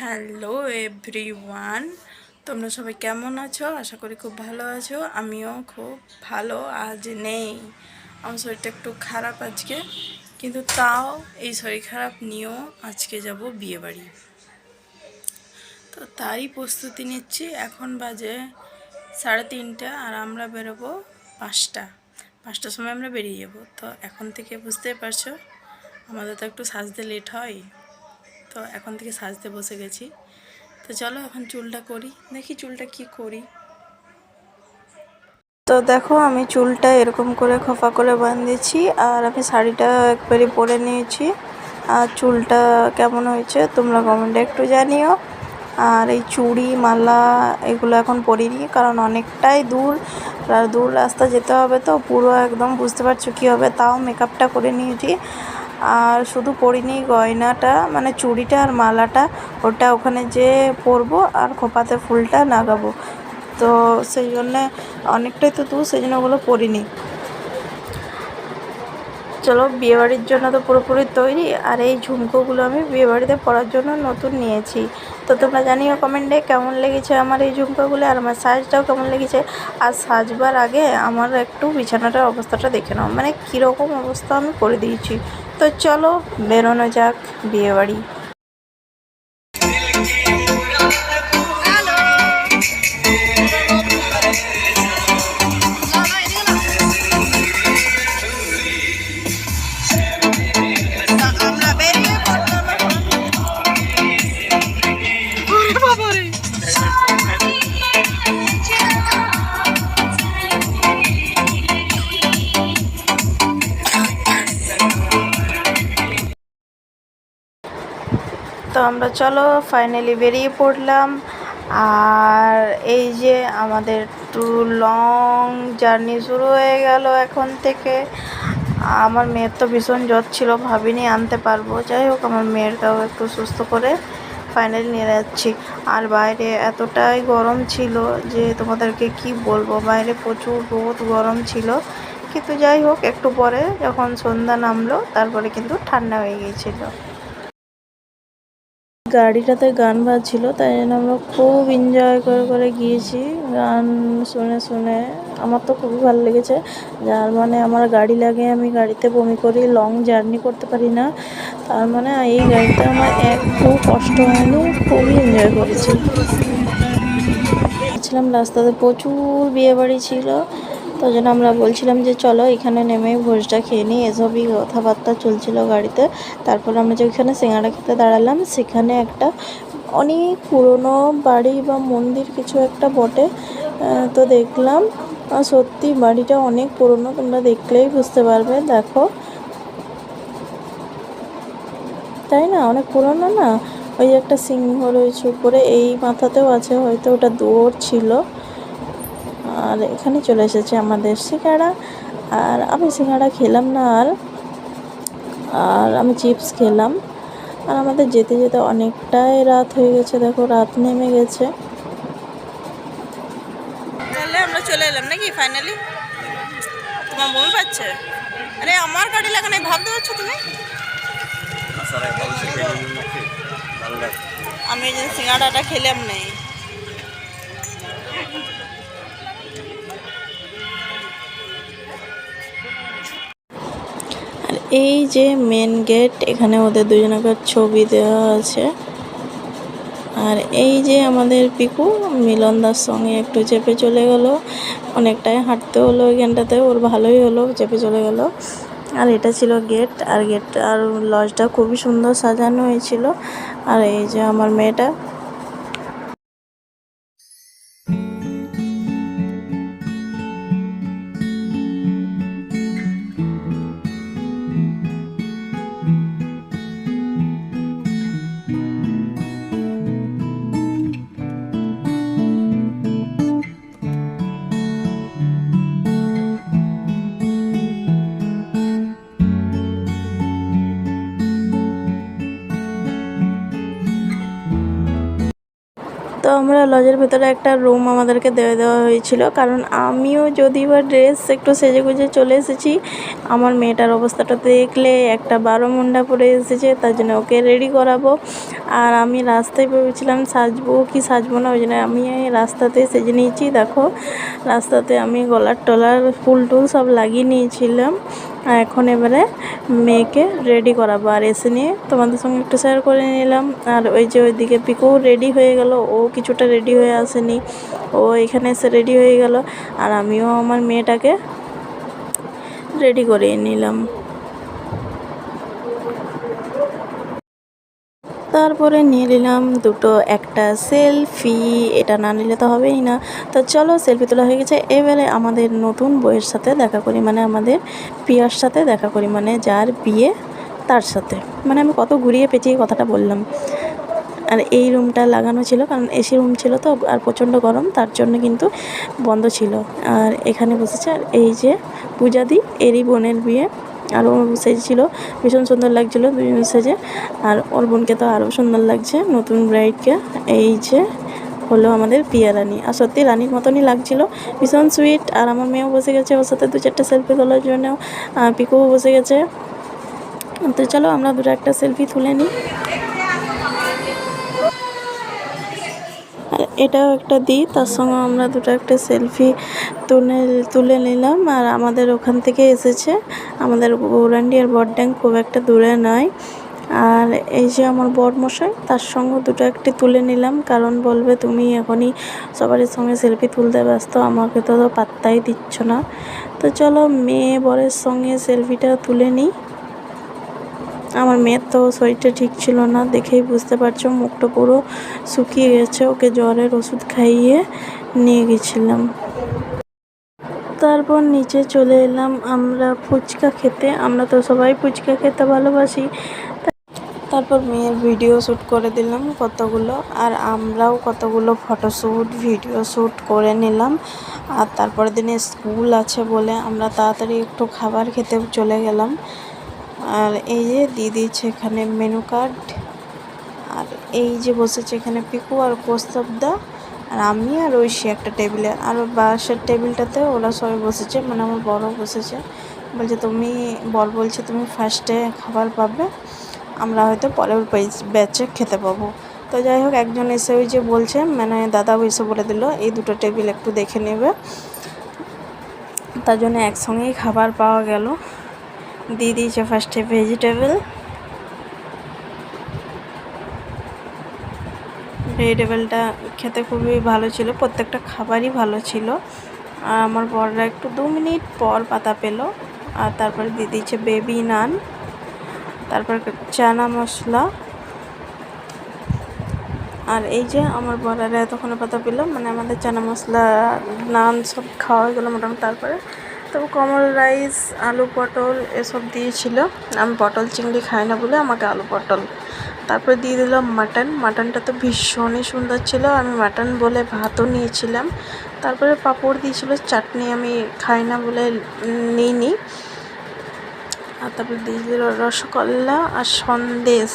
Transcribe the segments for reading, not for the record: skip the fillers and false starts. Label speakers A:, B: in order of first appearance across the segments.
A: Hello everyone, তোমরা সবাই কেমন আছো? আশা করি খুব ভালো আছো। আমিও খুব ভালো। আজ নেই, আমার শরীরটা একটু খারাপ আজকে, কিন্তু তাও এই শরীর খারাপ নিয়েও আজকে যাব বিয়েবাড়ি। তো তারই প্রস্তুতি নিচ্ছি। এখন বাজে 3:30 আর আমরা বেরোবো 5টার সময় আমরা বেরিয়ে যাব। তো এখন থেকে বুঝতেই পারছো আমাদের তো একটু সাজতে লেট হয়, তো এখন থেকে সাজতে বসে গেছি। তো চলো এখন চুলটা করি, দেখি চুলটা কি করি। তো দেখো আমি চুলটা এরকম করে খোপা করে বাঁধিয়েছি, আর আমি শাড়িটা একবারে পরে নিয়েছি। আর চুলটা কেমন হয়েছে তোমরা কমেন্টে একটু জানিও। আর এই চুড়ি মালা এগুলো এখন পরিনি, কারণ অনেকটাই দূর রাস্তা যেতে হবে, তো পুরো একদম বুঝতে পারছো কী হবে। তাও মেকআপটা করে নিয়েছি, আর শুধু পরিনি গয়নাটা, মানে চুড়িটা আর মালাটা, ওটা ওখানে যে পরবো আর খোপাতে ফুলটা লাগাবো। তো সেই জন্যে অনেকটাই তো দূর, সেই জন্য ওগুলো পরিনি। চলো বিয়েবাড়ির জন্য তো পুরোপুরি তৈরি। আর এই ঝুমকোগুলো আমি বিয়েবাড়িতে পরার জন্য নতুন নিয়েছি। তো তোমরা জানিও কমেন্টে কেমন লেগেছে আমার এই ঝুমকোগুলো, আর আমার সাজটাও কেমন লেগেছে। আর সাজবার আগে আমার একটু বিছানাটার অবস্থাটা দেখে নাও, মানে কীরকম অবস্থা আমি করে দিয়েছি। তো চলো বেরোনো যাক বিয়েবাড়ি। তো আমরা চলো ফাইনালি বেরিয়ে পড়লাম। আর এই যে আমাদের একটু লং জার্নি শুরু হয়ে গেল এখন থেকে। আমার মেয়ের তো ভীষণ জ্বর ছিল, ভাবিনি আনতে পারবো। যাই হোক আমার মেয়েরটাও একটু সুস্থ করে ফাইনালি নিয়ে যাচ্ছি। আর বাইরে এতটাই গরম ছিল যে তোমাদেরকে কি বলবো, বাইরে প্রচুর রোদ গরম ছিল। কিন্তু যাই হোক একটু পরে যখন সন্ধ্যা নামলো তারপরে কিন্তু ঠান্ডা হয়ে গিয়েছিলো। গাড়িটাতে গান বাজছিল, তাই জন্য আমরা খুব এনজয় করে গিয়েছি গান শুনে শুনে। আমার তো খুবই ভালো লেগেছে। যার মানে আমার গাড়ি লাগে, আমি গাড়িতে বমি করি, লং জার্নি করতে পারি না। তার মানে এই গাড়িতে আমার একটু কষ্ট হয়নি, খুবই এনজয় করেছি। ছিলাম রাস্তাতে প্রচুর বিয়েবাড়ি ছিল, তো জন্য আমরা বলছিলাম যে চলো এখানে নেমে ভোজটা খেয়ে নিই, এসবই কথাবার্তা চলছিল গাড়িতে। তারপর আমরা যেখানে সিঙ্গাড়া খেতে দাঁড়ালাম, সেখানে একটা অনেক পুরনো বাড়ি বা মন্দির কিছু একটা বটে। তো দেখলাম সত্যি বাড়িটা অনেক পুরনো, তোমরা দেখলেই বুঝতে পারবে। দেখো তাই না, অনেক পুরনো না? ওই একটা সিংহ রয়েছে উপরে, এই মাথাতেও আছে, হয়তো ওটা দৌড় ছিল। আর এখানে চলে এসেছে আমাদের সিঙ্গাড়া। আর আমি সিঙ্গাড়া খেলাম না, আর আমি চিপস খেলাম। আর আমাদের যেতে যেতে অনেকটাই রাত হয়ে গেছে, দেখো রাত নেমে গেছে। তাহলে আমরা চলে এলাম নাকি ফাইনালি? তোমার মন পাচ্ছে? আরে আমার গাড়ি লাগানো ভাবতে পারছো তুমি? আমি এই যে সিঙ্গাড়াটা খেলাম নেই। আর এই যে মেন গেট, এখানে ওদের দুজনকার ছবি দেওয়া আছে। আর এই যে আমাদের পিকু মিলনদার সঙ্গে একটু চেপে চলে গেল, অনেকটাই হাঁটতে হলো ওইখানটাতে, ওর ভালোই হলো, চেপে চলে গেল। আর এটা ছিল গেট, আর গেট আর লজটা খুবই সুন্দর সাজানো হয়েছিল। আর এই যে আমার মেয়েটা। তো আমরা লজের ভেতরে একটা রুম আমাদেরকে দেওয়া হয়েছিল, কারণ আমিও যদি বা ড্রেস একটু সেজে গুজে চলে এসেছি। আমার মেয়েটার অবস্থাটা দেখলে একটা 12 মুন্ডা পরে এসেছে, তার জন্য ওকে রেডি করাবো। আর আমি রাস্তায় ভেবেছিলাম সাজবো কি সাজবো না, ওই জন্য আমি রাস্তাতে সেজে নিয়েছি। দেখো রাস্তাতে আমি গলার টলার ফুল টুল সব লাগিয়ে নিয়েছিলাম। আর এখন এবারে মেয়েকে রেডি করাবো, আর এসে নিয়ে তোমাদের সঙ্গে একটু শেয়ার করে নিলাম। আর ওই যে ওইদিকে পিকু রেডি হয়ে গেল, ও কিছুটা রেডি হয়ে আসেনি, ও এখানে এসে রেডি হয়ে গেল। আর আমিও আমার মেয়েটাকে রেডি করিয়ে নিলাম। তারপরে নিয়ে নিলাম দুটো একটা সেলফি, এটা না নিলে তো হবেই না। তো চলো সেলফি তোলা হয়ে গেছে, এবারে আমাদের নতুন বউয়ের সাথে দেখা করি, মানে আমাদের পিয়ার সাথে দেখা করি, মানে যার বিয়ে তার সাথে। মানে আমি কত ঘুরিয়ে পেঁচিয়ে কথাটা বললাম। আর এই রুমটা লাগানো ছিল, কারণ এসি রুম ছিল তো, আর প্রচণ্ড গরম, তার জন্য কিন্তু বন্ধ ছিল। আর এখানে বসেছে, আর এই যে পূজাদি, এরই বোনের বিয়ে। আর ও সেজেছিল, ভীষণ সুন্দর লাগছিলো দুজন সেজে। আর ওর বোনকে তো আরও সুন্দর লাগছে, নতুন ব্রাইডকে। এই যে হলো আমাদের পিয়া রানী, আর সত্যি রানীর মতনই লাগছিল, ভীষণ সুইট। আর আমার মেয়েও বসে গেছে ওর সাথে 2-4টা সেলফি তোলার জন্য, পিকুও বসে গেছে। তো চলো আমরা দুটো একটা সেলফি তুলে নিই। আর এটাও একটা দিই, তার সঙ্গে আমরা দুটো একটা সেলফি তুলে নিলাম। আর আমাদের ওখান থেকে এসেছে, আমাদের গৌরান্ডি আর বড়ড্যাং খুব একটা দূরে নয়। আর এই যে আমার বরমশাই, তার সঙ্গে দুটো একটি তুলে নিলাম, কারণ বলবে তুমি এখনই সবার সঙ্গে সেলফি তুলতে ব্যস্ত, আমাকে তো পাত্তাই দিচ্ছ না। তো চলো মেয়ে বরের সঙ্গে সেলফিটা তুলে নিই। আমার মেয়ের তো শরীরটা ঠিক ছিল না, দেখেই বুঝতে পারছো, মুখটা পুরো শুকিয়ে গেছে, ওকে জ্বরের ওষুধ খাইয়ে নিয়ে গেছিলাম। তারপর নিচে চলে এলাম আমরা ফুচকা খেতে, আমরা তো সবাই ফুচকা খেতে ভালোবাসি। তারপর মেয়ের ভিডিও শ্যুট করে দিলাম কতগুলো, আর আমরাও কতগুলো ফটোশ্যুট ভিডিও শ্যুট করে নিলাম। আর তারপরের দিনে স্কুল আছে বলে আমরা তাড়াতাড়ি একটু খাবার খেতে চলে গেলাম। আর এই যে দিয়ে দিচ্ছে এখানে মেনু কার্ড। আর এই যে বসেছে এখানে পিকু আর কৌস্তবদা, আর আমি আর ঐশী একটা টেবিলে, আর বাসের টেবিলটাতে ওরা সবাই বসেছে, মানে আমার বড়ও বসেছে। বলছে তুমি, বর বলছে তুমি ফার্স্টে খাবার পাবে, আমরা হয়তো পরের ব্যাচে খেতে পাবো। তো যাই হোক, একজন এসে ওই যে বলছে, মানে দাদা এসে বলে দিল এই দুটো টেবিল একটু দেখে নেবে, তার জন্য একসঙ্গেই খাবার পাওয়া গেল। দিয়ে দিয়েছে ফার্স্টে ভেজিটেবল খেতে খুবই ভালো ছিল, প্রত্যেকটা খাবারই ভালো ছিল। আর আমার বড়রা একটু 2 মিনিট পর পাতা পেল। আর তারপরে দিয়ে দিয়েছে বেবি নান, তারপর চানা মশলা। আর এই যে আমার বড়রা এতক্ষণে পাতা পেল, মানে আমাদের চানা মশলা নান সব খাওয়া হয়ে গেলো মোটামুটি। তারপরে তো কমল রাইস, আলু পটল এসব দিয়েছিল, আমি পটল চিংড়ি খাই না বলে আমাকে আলু পটল। তারপরে দিয়ে দিলাম মাটন, মাটনটা তো ভীষণই সুন্দর ছিল, আমি মাটন বলে ভাতও নিয়েছিলাম। তারপরে পাঁপড় দিয়েছিল, চাটনি আমি খাই না বলে নিইনি। আর তারপরে দিয়ে দিল রসগোল্লা আর সন্দেশ,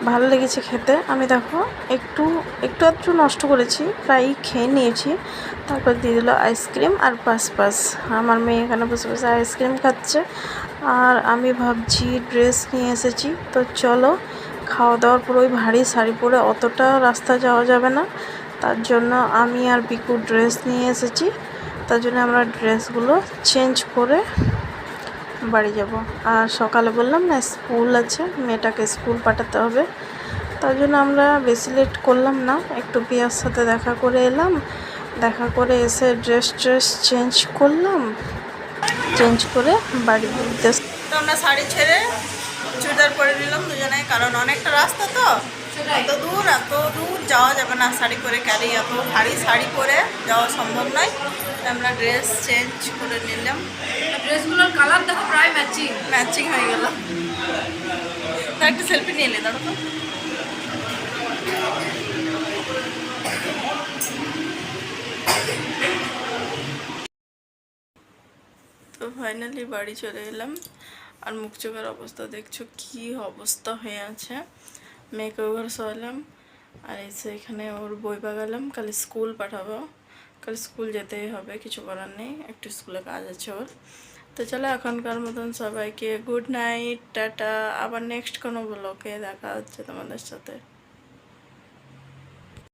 A: ভালো লেগেছে খেতে। আমি দেখো একটু একটু নষ্ট করেছি, প্রায় খেয়ে নিয়েছি। তারপর দিয়ে দিল আইসক্রিম আর পাস। আমার মেয়ে এখানে বসে বসে আইসক্রিম খাচ্ছে, আর আমি ভাবছি ড্রেস নিয়ে এসেছি। তো চলো, খাওয়া দাওয়ার পর ওই ভারী শাড়ি পরে অতটা রাস্তা যাওয়া যাবে না, তার জন্য আমি আর পিকু ড্রেস নিয়ে এসেছি। তার জন্য আমরা ড্রেসগুলো চেঞ্জ করে বাড়ি যাব। আর সকালে বললাম না স্কুল আছে, মেয়েটাকে স্কুল পাঠাতে হবে, তার জন্য আমরা বেশি লেট করলাম না, একটু পিয়ার সাথে দেখা করে এলাম। দেখা করে এসে ড্রেস চেঞ্জ করলাম, চেঞ্জ করে বাড়ির উদ্দেশ্যে। তো আমরা শাড়ি ছেড়ে চুড়িদার পরে নিলাম দুজনে, কারণ অনেকটা রাস্তা তো, এত দূর যাওয়া যাবে না শাড়ি পরে, ক্যারি এত ভারী শাড়ি পরে যাওয়া সম্ভব নয়। আমরা ড্রেস চেঞ্জ করে নিলাম,
B: ড্রেসগুলোর কালার দেখো প্রায়
A: ম্যাচিং হয়ে গেল। তো একটা সেলফি নিয়ে এলে দাঁড়ো তো ফাইনালি বাড়ি চলে এলাম। আর মুখ চোখের অবস্থা দেখছো কি অবস্থা হয়ে আছে। মেয়েকে ঘরে শোয়ালাম, আর এসে এখানে ওর বই বাগালাম, কাল স্কুল পাঠাবো, কাল স্কুল যেতেই হবে, কিছু করার নেই, একটু স্কুলে কাজ আছে ওর। তো চলো এখনকার মতন সবাইকে গুড নাইট, টাটা, আবার নেক্সট কোনো ব্লগে দেখা হচ্ছে তোমাদের সাথে।